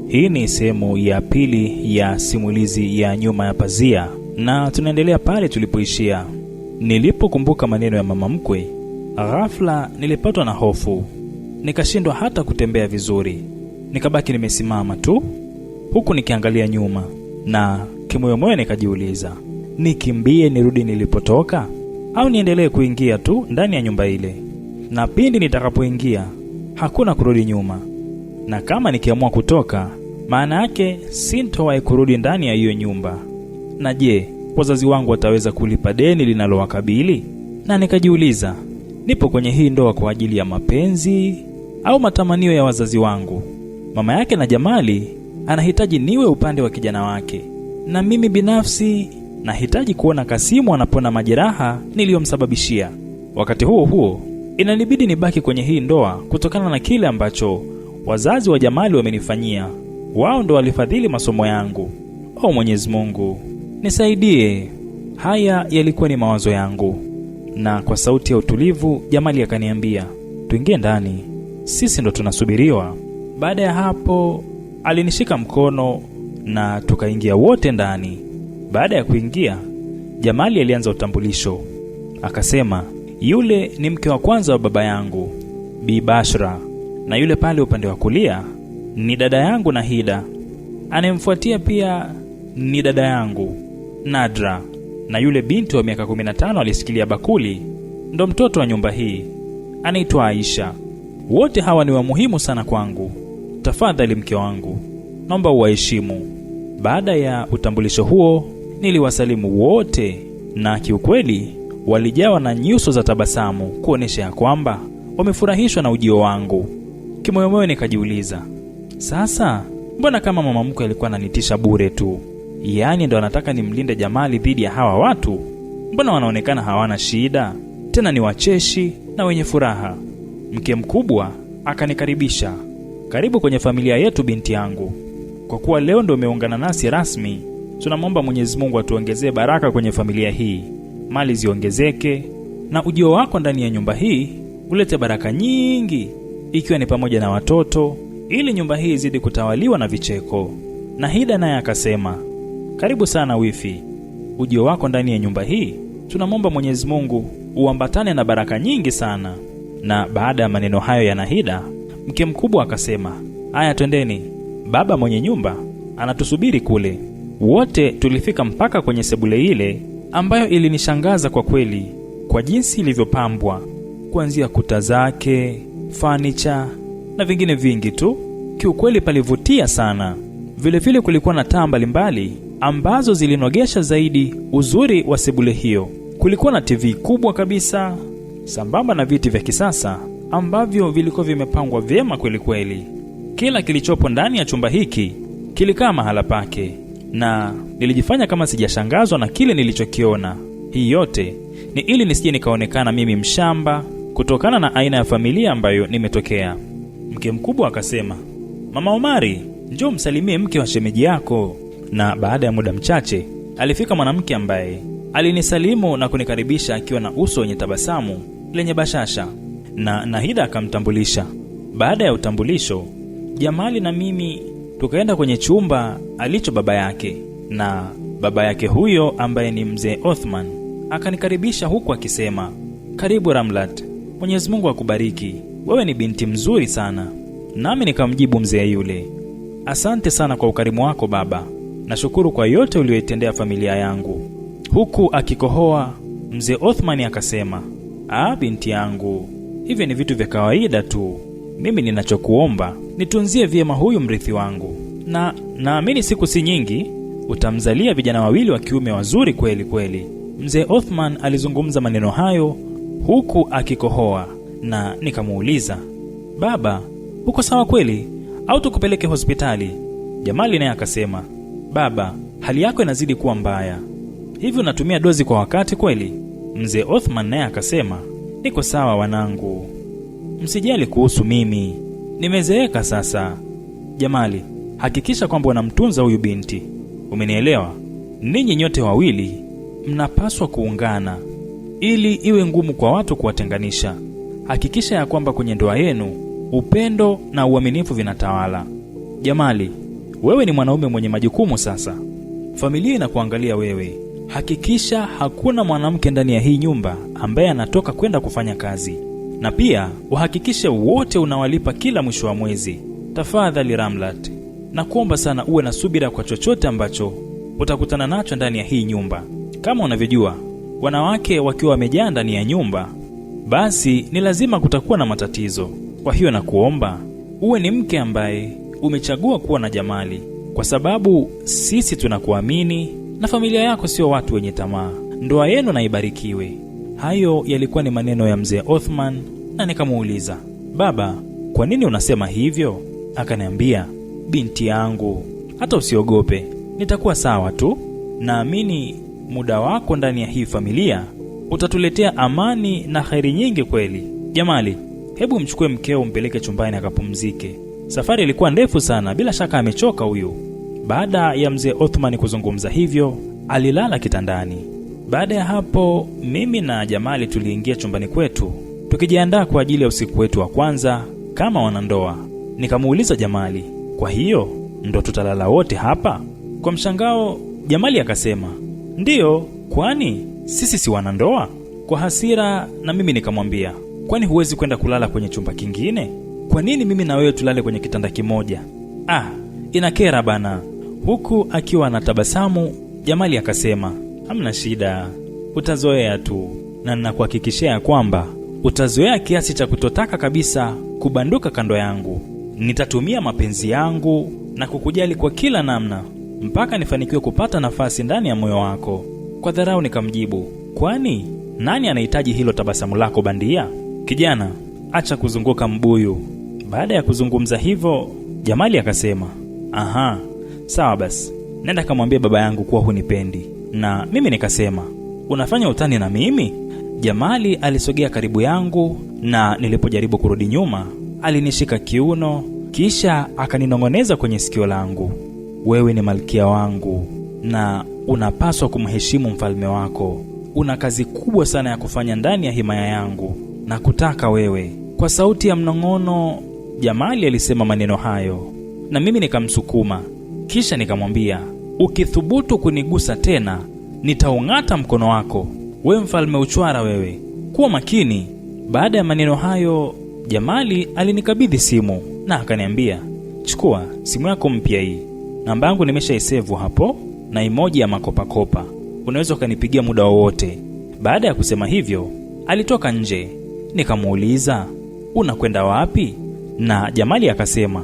Hii ni sehemu ya pili ya simulizi ya Nyuma ya Pazia, na tunaendelea pale tulipoishia. Nilipokumbuka maneno ya mama mkwe, ghafla nilipatwa na hofu. Nikashindwa hata kutembea vizuri. Nikabaki nimesimama tu, huku nikiangalia nyuma, na kimoyomoyo nikajiuliza, nikimbie nirudi nilipotoka au niendelee kuingia tu ndani ya nyumba ile? Na pindi nitakapoingia hakuna kurudi nyuma, na kama nikiamua kutoka, maana yake sintowahi kurudi ndani ya hiyo nyumba. Na je, wazazi wangu wataweza kulipa deni linalowakabili? Na nikajiuliza, nipo kwenye hii ndoa kwa ajili ya mapenzi au matamanio ya wazazi wangu? Mama yake na Jamali anahitaji niwe upande wa kijana wake, na mimi binafsi nahitaji kuona Kasimu anapona majeraha niliyomsababishia. Wakati huo huo, inanibidi nibaki kwenye hii ndoa kutokana na kile ambacho wazazi wa Jamali wamenifanyia. Wao ndo walifadhili masomo yangu. Mwenyezi Mungu, nisaidie. Haya yalikuwa ni mawazo yangu, na kwa sauti ya utulivu Jamali akaniambia, tuingie ndani, sisi ndo tunasubiriwa. Baada ya hapo alinishika mkono na tukaingia wote ndani. Baada ya kuingia, Jamali alianza utambulisho. Akasema, yule ni mke wa kwanza wa baba yangu, Bi Bashra, na yule pale upande wa kulia ni dada yangu Nahida. Anemfuatia pia ni dada yangu Nadra, na yule binti wa miaka 15 alisikilia bakuli ndo mtoto wa nyumba hii, anaitwa Aisha. Wote hawa ni wa muhimu sana kwangu. Tafadhali mke wangu, naomba uwaheshimu. Baada ya utambulisho huo, niliwasalimu wote, na kiukweli walijawa na nyuso za tabasamu kuonesha ya kwamba wamefurahishwa na ujio wangu. Kimoyomoyo nikajiuliza, sasa mbona kama mama mkwe alikuwa ananitisha bure tu? Yaani ndo anataka nimlinde Jamali dhidi ya hawa watu? Mbona wanaonekana hawana shida, tena ni wacheshi na wenye furaha. Mke mkubwa akanikaribisha, karibu kwenye familia yetu binti yangu. Kwa kuwa leo ndo umeungana nasi rasmi, tunamwomba Mwenyezi Mungu atuongezee baraka kwenye familia hii, mali ziongezeke, na ujio wako ndani ya nyumba hii ulete baraka nyingi, ikiwa ni pamoja na watoto, ili nyumba hii izidi kutawaliwa na vicheko. Nahida naye akasema, karibu sana wifi, ujio wako ndani ya nyumba hii tunamwomba Mwenyezi Mungu uambatane na baraka nyingi sana. Na baada ya maneno hayo ya Nahida, mke mkubwa akasema, haya twendeni, baba mwenye nyumba anatusubiri kule. Wote tulifika mpaka kwenye sebule ile ambayo ilinishangaza kwa kweli, kwa jinsi ilivyopambwa, kuanzia kuta zake, fanicha na vingine vingi tu. Kiukweli palivutia sana. Vile kulikuwa na taa mbalimbali ambazo zilinogesha zaidi uzuri wa sebule hiyo. Kulikuwa na TV kubwa kabisa, sambamba na viti vya kisasa ambavyo vilikuwa vimepangwa vyema kweli. Kila kilichopo ndani ya chumba hiki kilikaa mahala pake, na nilijifanya kama sijashangazwa na kile nilichokiona. Hii yote ni ili nisije nikaonekana mimi mshamba kutokana na aina ya familia ambayo nimetokea. Mke mkubwa akasema, Mama Omari, njoo msalimie mke wa shemeji yako. Na baada ya muda mchache alifika mwanamke ambaye alinisalimu na kunikaribisha akiwa na uso wenye tabasamu lenye bashasha, na Nahida akamtambulisha. Baada ya utambulisho, Jamali na mimi tukaenda kwenye chumba alicho baba yake, na baba yake huyo ambaye ni mzee Othman akanikaribisha huku akisema, karibu Ramlat, Mwenyezi Mungu akubariki, wewe ni binti mzuri sana. Nami nikamjibu mzee yule, asante sana kwa ukarimu wako baba, nashukuru kwa yote uliyoitendea familia yangu. Huku akikohoa, mzee Othman akasema, binti yangu, hivyo ni vitu vya kawaida tu. Mimi ninachokuomba, nitunzie vyema huyu mrithi wangu, na naamini siku si nyingi utamzalia vijana wawili wa kiume wazuri kweli. Mzee Othman alizungumza maneno hayo huku akikohoa, na nikamuuliza, baba, uko sawa kweli au tukupeleke hospitali? Jamali naye akasema, baba, hali yako inazidi kuwa mbaya. Hivi unatumia dozi kwa wakati kweli? Mzee Othman naye akasema, niko sawa wanangu, msijali kuhusu mimi, nimezeeka sasa. Jamali, hakikisha kwamba unamtunza huyu binti, umenielewa? Ninyi nyote wawili mnapaswa kuungana ili iwe ngumu kwa watu kuwatenganisha. Hakikisha ya kwamba kwenye ndoa yenu upendo na uaminifu vinatawala. Jamali, wewe ni mwanaume mwenye majukumu sasa. Familia inakuangalia wewe. Hakikisha hakuna mwanamke ndani ya hii nyumba ambaye anatoka kwenda kufanya kazi. Na pia uhakikishe wote unawalipa kila mwisho wa mwezi. Tafadhali Ramlat, nakuomba sana uwe na subira kwa chochote ambacho utakutana nacho ndani ya hii nyumba. Kama unavyojua, wanawake wakiwa wamejaa ndani ya nyumba, basi ni lazima kutakuwa na matatizo. Kwa hiyo nakuomba uwe ni mke ambaye umechagua kuwa na Jamali, kwa sababu sisi tunakuamini na familia yako sio watu wenye tamaa. Ndoa yenu na ibarikiwe. Hayo yalikuwa ni maneno ya mzee Othman, na nikamuuliza, baba, kwa nini unasema hivyo? Akaniambia, binti yangu, hata usiogope, nitakuwa sawa tu. Naamini muda wako ndani ya hii familia utatuletea amani na kheri nyingi kweli. Jamali, hebu mchukue mkeo mpeleke chumbani akapumzike. Safari ilikuwa ndefu sana, bila shaka amechoka huyu. Baada ya mzee Othman kuzungumza hivyo, alilala kitandani. Baada ya hapo, mimi na Jamali tuliingia chumbani kwetu tukijiandaa kwa ajili ya usiku wetu wa kwanza kama wanandoa. Nikamuuliza Jamali, kwa hiyo ndo tutalala wote hapa? Kwa mshangao, Jamali akasema, ndiyo, kwani sisi si wanandoa? Kwa hasira na mimi nikamwambia, kwani huwezi kwenda kulala kwenye chumba kingine? Kwa nini mimi na wewe tulale kwenye kitanda kimoja? Inakera bana. Huku akiwa anatabasamu, Jamali akasema, hamna shida, utazoea tu, na ninakuhakikishia kwamba utazoea kiasi cha kutotaka kabisa kubanduka kando yangu. Nitatumia mapenzi yangu na kukujali kwa kila namna mpaka nifanikiwe kupata nafasi ndani ya moyo wako. Kwa dharau nikamjibu, kwani nani anahitaji hilo tabasamu lako bandia? Kijana, acha kuzunguka mbuyu. Baada ya kuzungumza hivyo, Jamali akasema, sawa basi, nenda kamwambia baba yangu kuwa hunipendi. Na mimi nikasema, unafanya utani na mimi? Jamali alisogea karibu yangu, na nilipojaribu kurudi nyuma, alinishika kiuno, kisha akaninong'oneza kwenye sikio langu, wewe ni malkia wangu na unapaswa kumheshimu mfalme wako. Una kazi kubwa sana ya kufanya ndani ya himaya yangu na kutaka wewe. Kwa sauti ya mnong'ono, Jamali alisema maneno hayo, na mimi nikamsukuma. Kisha nikamwambia, ukithubutu kunigusa tena, nitaung'ata mkono wako. Wewe mfalme uchwara wewe, kuwa makini. Baada ya maneno hayo, Jamali alinikabidhi simu na akaniambia, chukua simu yako mpya hii. Namba yangu nimeshaisevu hapo na emoji ya makopakopa. Unaweza ukanipigia muda wowote. Baada ya kusema hivyo, alitoka nje. Nikamuuliza, unakwenda wapi? Na Jamali akasema,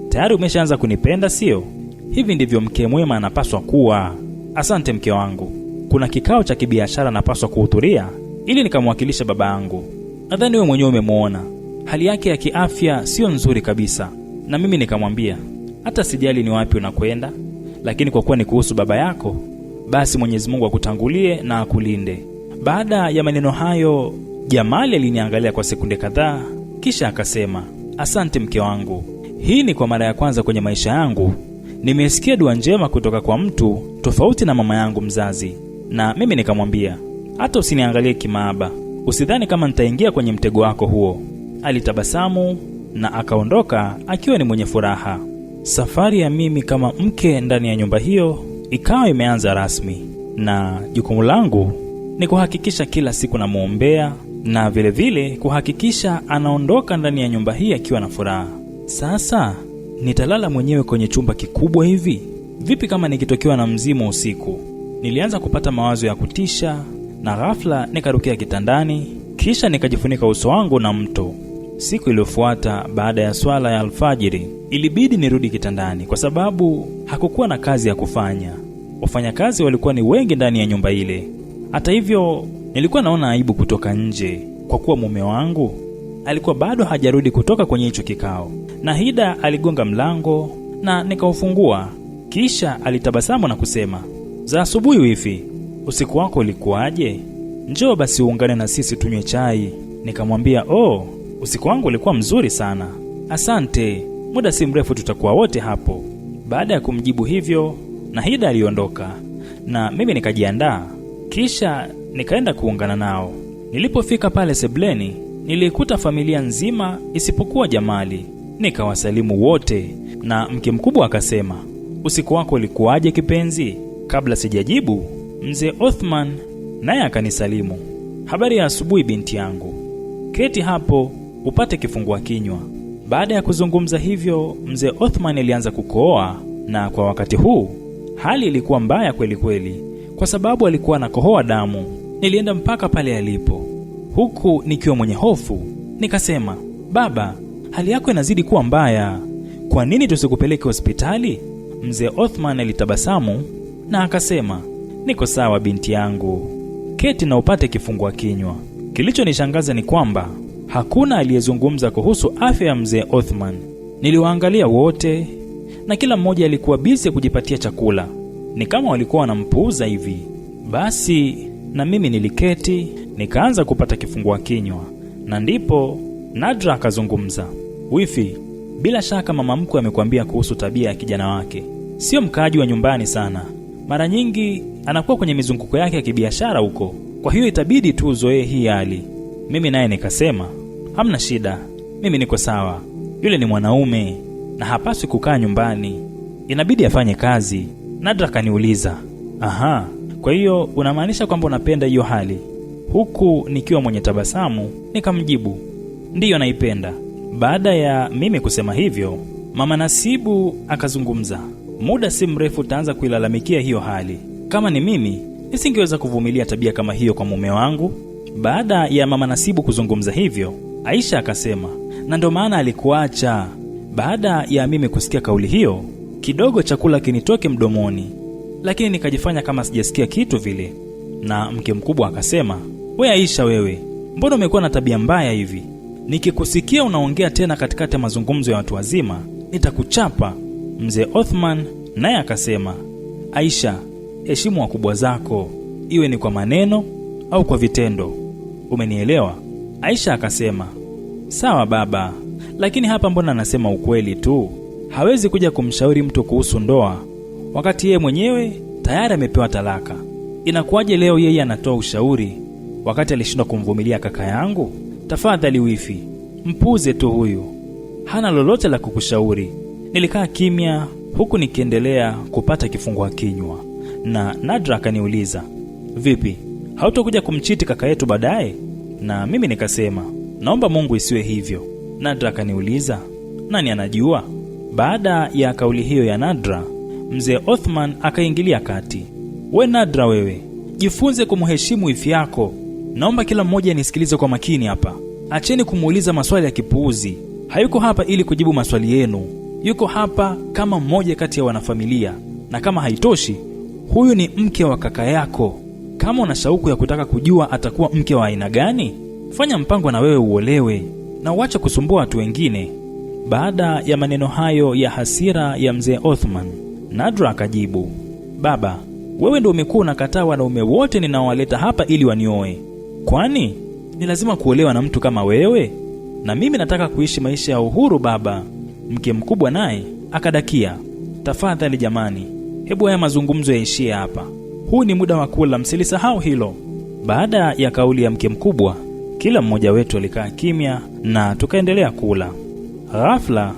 tayari umeshaanza kunipenda sio? Hivi ndivyo mke mwema anapaswa kuwa. Asante mke wangu. Kuna kikao cha kibiashara napaswa kuhudhuria ili nikamwakilisha baba yangu. Nadhani wewe mwenyewe umemuona. Hali yake ya kiafya sio nzuri kabisa. Na mimi nikamwambia, hata sijali ni wapi unakwenda, lakini kwa kuwa ni kuhusu baba yako, basi Mwenyezi Mungu akutangulie na akulinde. Baada ya maneno hayo, Jamali aliniangalia kwa sekunde kadhaa, kisha akasema, asante mke wangu. Hii ni kwa mara ya kwanza kwenye maisha yangu nimesikia dua njema kutoka kwa mtu tofauti na mama yangu mzazi. Na mimi nikamwambia, hata usiniangalie kimaaba, usidhani kama nitaingia kwenye mtego wako huo. Alitabasamu na akaondoka akiwa ni mwenye furaha. Safari ya mimi kama mke ndani ya nyumba hiyo ikawa imeanza rasmi, na jukumu langu ni kuhakikisha kila siku namuombea na vile vile kuhakikisha anaondoka ndani ya nyumba hii akiwa na furaha. Sasa nitalala mwenyewe kwenye chumba kikubwa hivi? Vipi kama nikitokewa na mzimu usiku? Nilianza kupata mawazo ya kutisha, na ghafla nikarukia kitandani, kisha nikajifunika uso wangu na mto. Siku iliyofuata baada ya swala ya alfajiri, ilibidi nirudi kitandani kwa sababu hakukuwa na kazi ya kufanya. Wafanyakazi walikuwa ni wengi ndani ya nyumba ile. Hata hivyo, nilikuwa naona aibu kutoka nje kwa kuwa mume wangu alikuwa bado hajarudi kutoka kwenye hicho kikao. Nahida aligonga mlango na nikaufungua. Kisha alitabasamu na kusema, za asubuhi wifi, usiku wako ulikuwaje? Njoo basi uungane na sisi tunywe chai. Nikamwambia, usiku wangu ulikuwa mzuri sana, asante, muda si mrefu tutakuwa wote hapo. Baada ya kumjibu hivyo, Nahida aliondoka na mimi nikajiandaa, kisha nikaenda kuungana nao. Nilipofika pale sebleni, nilikuta familia nzima isipokuwa Jamali. Nikawasalimu wote, Na mke mkubwa akasema, usiku wako ulikuwaje kipenzi? Kabla sijajibu, mzee Othman naye akanisalimu, habari ya asubuhi binti yangu, keti hapo upate kifungua kinywa. Baada ya kuzungumza hivyo, mzee Othman alianza kukohoa, na kwa wakati huu hali ilikuwa mbaya kweli kweli, kwa sababu alikuwa anakohoa damu. Nilienda mpaka pale alipo, huku nikiwa mwenye hofu. Nikasema, baba, hali yako inazidi kuwa mbaya, kwa nini tusikupeleke hospitali? Mzee Othman alitabasamu na akasema, niko sawa binti yangu, keti na upate kifungua kinywa. Kilichonishangaza ni kwamba hakuna aliyezungumza kuhusu afya ya mzee Othman. Niliwaangalia wote na kila mmoja alikuwa bize kujipatia chakula, ni kama walikuwa wanampuuza hivi. Basi na mimi niliketi nikaanza kupata kifungua kinywa, na ndipo Nadra akazungumza. Wifi, bila shaka mama mkwe amekwambia kuhusu tabia ya kijana wake. Sio mkaaji wa nyumbani sana, mara nyingi anakuwa kwenye mizunguko yake ya kibiashara huko, kwa hiyo itabidi tu uzoee hii hali. Mimi naye nikasema, hamna shida, mimi niko sawa, yule ni mwanaume na hapaswi kukaa nyumbani, inabidi afanye kazi. Nadra kaniuliza, aha, kwa hiyo unamaanisha kwamba unapenda hiyo hali? Huku nikiwa mwenye tabasamu nikamjibu, ndiyo naipenda. Baada ya mimi kusema hivyo, mama Nasibu akazungumza, muda si mrefu utaanza kuilalamikia hiyo hali. Kama ni mimi, nisingeweza kuvumilia tabia kama hiyo kwa mume wangu. Baada ya mama Nasibu kuzungumza hivyo, Aisha akasema, na ndo maana alikuacha. Baada ya mimi kusikia kauli hiyo, kidogo chakula kinitoke mdomoni, lakini nikajifanya kama sijasikia kitu vile. Na mke mkubwa akasema, we Aisha, wewe mbona umekuwa na tabia mbaya hivi? Nikikusikia unaongea tena katikati ya mazungumzo ya watu wazima, nitakuchapa. Mzee Othman naye akasema, Aisha, heshimu wakubwa zako, iwe ni kwa maneno au kwa vitendo, umenielewa? Aisha akasema, sawa baba, lakini hapa mbona anasema ukweli tu? Hawezi kuja kumshauri mtu kuhusu ndoa wakati yeye mwenyewe tayari amepewa talaka. Inakuwaje leo yeye anatoa ushauri wakati alishindwa kumvumilia kaka yangu? Tafadhali wifi, mpuze tu huyu, hana lolote la kukushauri. Nilikaa kimya huku nikiendelea kupata kifungua kinywa, na Nadra akaniuliza, vipi, hautakuja kumchiti kaka yetu baadaye? Na mimi nikasema, naomba Mungu isiwe hivyo. Nadra akaniuliza, nani anajua? Baada ya kauli hiyo ya Nadra, mzee Othman akaingilia kati. We Nadra, wewe jifunze kumheshimu wifi yako. Naomba kila mmoja nisikilize kwa makini hapa. Acheni kumuuliza maswali ya kipuuzi. Hayuko hapa ili kujibu maswali yenu, yuko hapa kama mmoja kati ya wanafamilia. Na kama haitoshi, huyu ni mke wa kaka yako. Kama una shauku ya kutaka kujua atakuwa mke wa aina gani, fanya mpango na wewe uolewe na uache kusumbua watu wengine. Baada ya maneno hayo ya hasira ya mzee Othman, Nadra akajibu, baba, wewe ndio umekuwa unakataa wanaume wote ninaowaleta hapa ili wanioe. Kwani ni lazima kuolewa na mtu kama wewe? Na mimi nataka kuishi maisha ya uhuru baba. Mke mkubwa naye akadakia, tafadhali jamani, hebu haya mazungumzo yaishie hapa. Huu ni muda wa kula, msilisahau hilo. Baada ya kauli ya mke mkubwa, kila mmoja wetu alikaa kimya na tukaendelea kula. Ghafla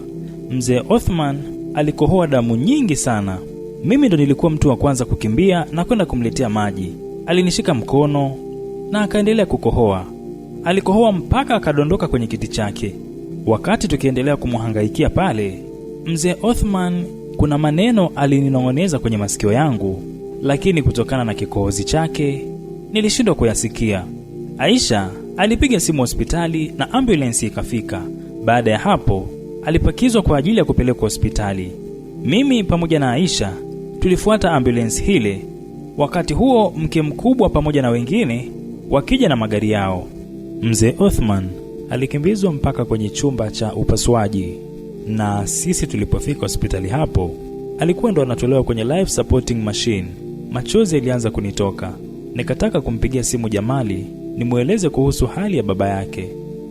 mzee Othman alikohoa damu nyingi sana. Mimi ndo nilikuwa mtu wa kwanza kukimbia na kwenda kumletea maji. Alinishika mkono na akaendelea kukohoa. Alikohoa mpaka akadondoka kwenye kiti chake. Wakati tukiendelea kumhangaikia pale, mzee Othman kuna maneno alininong'oneza kwenye masikio yangu, lakini kutokana na kikohozi chake nilishindwa kuyasikia. Aisha alipiga simu hospitali na ambulance ikafika. Baada ya hapo alipakizwa kwa ajili ya kupelekwa hospitali. Mimi pamoja na Aisha tulifuata ambulance hile. Wakati huo mke mkubwa pamoja na wengine wakija na magari yao. Mzee Othman alikimbizwa mpaka kwenye chumba cha upasuaji, na sisi tulipofika hospitali hapo alikuwa ndo anatolewa kwenye life supporting machine. Machozi yalianza kunitoka. Nikataka kumpigia simu Jamali nimueleze kuhusu hali ya baba yake.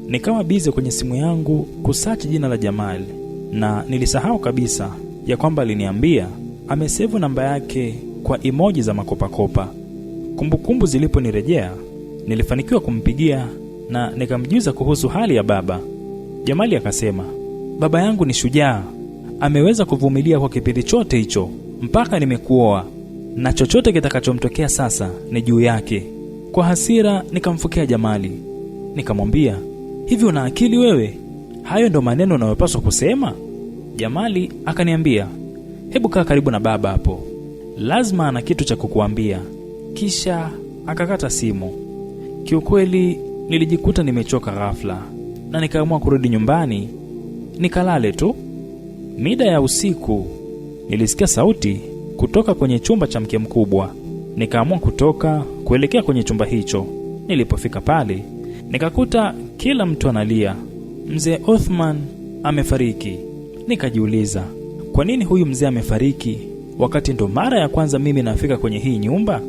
Nikawa bize kwenye simu yangu kusearch jina la Jamali, na nilisahau kabisa ya kwamba aliniambia amesevu namba yake kwa emoji za makopakopa. Kumbukumbu ziliponirejea, nilifanikiwa kumpigia na nikamjuza kuhusu hali ya baba. Jamali akasema, baba yangu ni shujaa, ameweza kuvumilia kwa kipindi chote hicho mpaka nimekuoa, na chochote kitakachomtokea sasa ni juu yake. Kwa hasira nikamfukia Jamali, nikamwambia, hivi una akili wewe? Hayo ndo maneno unayopaswa kusema? Jamali akaniambia, hebu kaa karibu na baba hapo, lazima ana kitu cha kukuambia. Kisha akakata simu. Kiukweli nilijikuta nimechoka ghafla na nikaamua kurudi nyumbani nikalale tu. Mida ya usiku nilisikia sauti kutoka kwenye chumba cha mke mkubwa. Nikaamua kutoka kuelekea kwenye chumba hicho. Nilipofika pale nikakuta kila mtu analia. Mzee Othman amefariki. Nikajiuliza, kwa nini huyu mzee amefariki wakati ndo mara ya kwanza mimi nafika kwenye hii nyumba?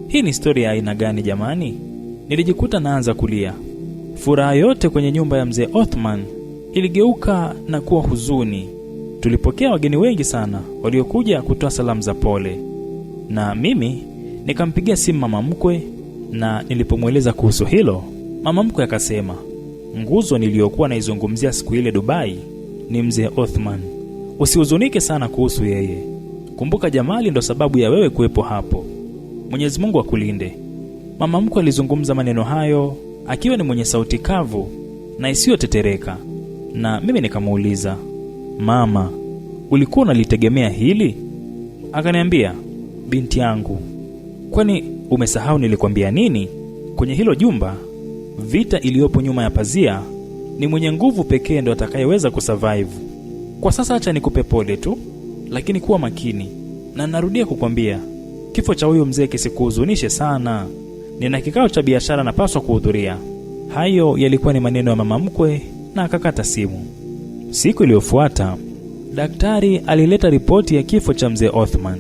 Hii ni story ya aina gani jamani? Nilijikuta naanza kulia. Furaha yote kwenye nyumba ya mzee Othman iligeuka na kuwa huzuni. Tulipokea wageni wengi sana waliokuja kutoa salamu za pole, na mimi nikampigia simu mama mkwe, na nilipomweleza kuhusu hilo, mama mkwe akasema, nguzo niliyokuwa naizungumzia siku ile Dubai ni mzee Othman. Usihuzunike sana kuhusu yeye. Kumbuka Jamali ndo sababu ya wewe kuwepo hapo. Mwenyezi Mungu akulinde. Mama mkwe alizungumza maneno hayo akiwa ni mwenye sauti kavu na isiyotetereka, na mimi nikamuuliza, mama, ulikuwa unalitegemea hili? Akaniambia, binti yangu, kwani umesahau nilikwambia nini? Kwenye hilo jumba, vita iliyopo nyuma ya pazia ni mwenye nguvu pekee ndo atakayeweza kusurvive. Kwa sasa acha nikupe pole tu, lakini kuwa makini, na narudia kukwambia, kifo cha huyo mzee kisikuhuzunishe sana. Nina kikao cha biashara napaswa kuhudhuria. Hayo yalikuwa ni maneno ya mama mkwe, na akakata simu. Siku iliyofuata, daktari alileta ripoti ya kifo cha mzee Othman,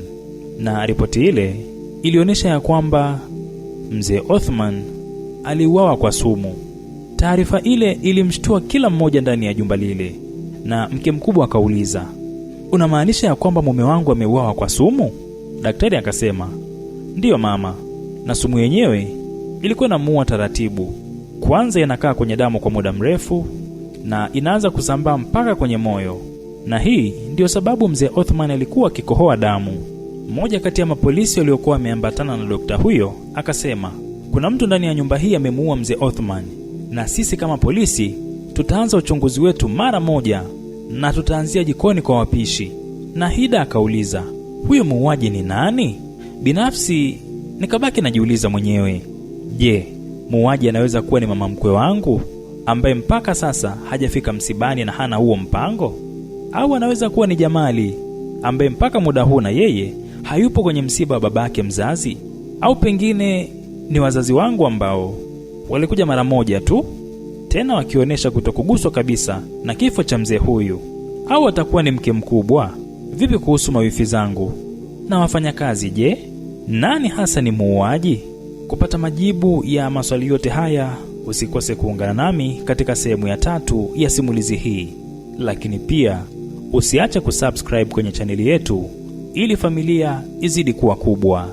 na ripoti ile ilionyesha ya kwamba mzee Othman aliuawa kwa sumu. Taarifa ile ilimshtua kila mmoja ndani ya jumba lile, na mke mkubwa akauliza, unamaanisha ya kwamba mume wangu ameuawa kwa sumu? Daktari akasema, ndiyo mama, na sumu yenyewe ilikuwa inamuua taratibu. Kwanza inakaa kwenye damu kwa muda mrefu na inaanza kusambaa mpaka kwenye moyo, na hii ndiyo sababu mzee Othman alikuwa akikohoa damu. Mmoja kati ya mapolisi waliokuwa wameambatana na dokta huyo akasema, kuna mtu ndani ya nyumba hii amemuua mzee Othman, na sisi kama polisi tutaanza uchunguzi wetu mara moja, na tutaanzia jikoni kwa wapishi. Na Hida akauliza, huyo muuaji ni nani? Binafsi nikabaki najiuliza mwenyewe, je, muuaji anaweza kuwa ni mama mkwe wangu ambaye mpaka sasa hajafika msibani na hana huo mpango? Au anaweza kuwa ni Jamali ambaye mpaka muda huu na yeye hayupo kwenye msiba wa babake mzazi? Au pengine ni wazazi wangu ambao walikuja mara moja tu, tena wakionyesha kutokuguswa kabisa na kifo cha mzee huyu? Au atakuwa ni mke mkubwa? Vipi kuhusu mawifi zangu na wafanyakazi? Je, nani hasa ni muuaji? Kupata majibu ya maswali yote haya, usikose kuungana nami katika sehemu ya 3 ya simulizi hii. Lakini pia usiache kusubscribe kwenye chaneli yetu ili familia izidi kuwa kubwa.